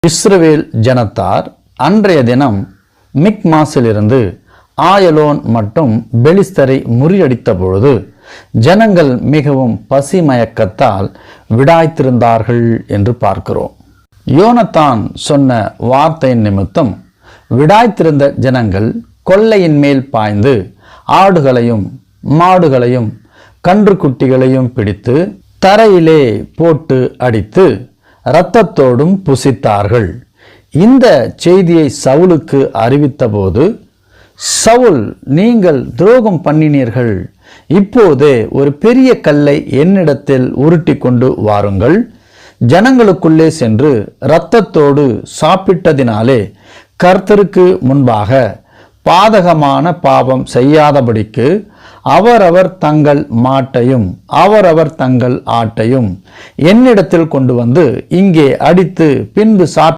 இஸ்ரவேல் ஜனத்தார் அன்றைய தினம் மிக்மாஸிலிருந்து ஆயலோன் மற்றும் பெலிஸ்தரை முறியடித்த பொழுது ஜனங்கள் மிகவும் பசிமயக்கத்தால் விடாய்த்திருந்தார்கள் என்று பார்க்கிறோம். யோனத்தான் சொன்ன வார்த்தையின் நிமித்தம் விடாய்த்திருந்த ஜனங்கள் கொள்ளையின் மேல் பாய்ந்து ஆடுகளையும் மாடுகளையும் கன்றுக்குட்டிகளையும் பிடித்து தரையிலே போட்டு அடித்து இரத்தத்தோடும் புசித்தார்கள். இந்த செய்தியை சவுலுக்கு அறிவித்தபோது, சவுல், நீங்கள் துரோகம் பண்ணினீர்கள், இப்போதே ஒரு பெரிய கல்லை என்னிடத்தில் உருட்டி கொண்டு வாருங்கள், ஜனங்களுக்குள்ளே சென்று இரத்தத்தோடு சாப்பிட்டதினாலே கர்த்தருக்கு முன்பாக பாதகமான பாவம் செய்யாதபடிக்கு அவரவர் தங்கள் மாட்டையும் அவரவர் தங்கள் ஆட்டையும் என்னிடத்தில் கொண்டு வந்து இங்கே அடித்து பின்பு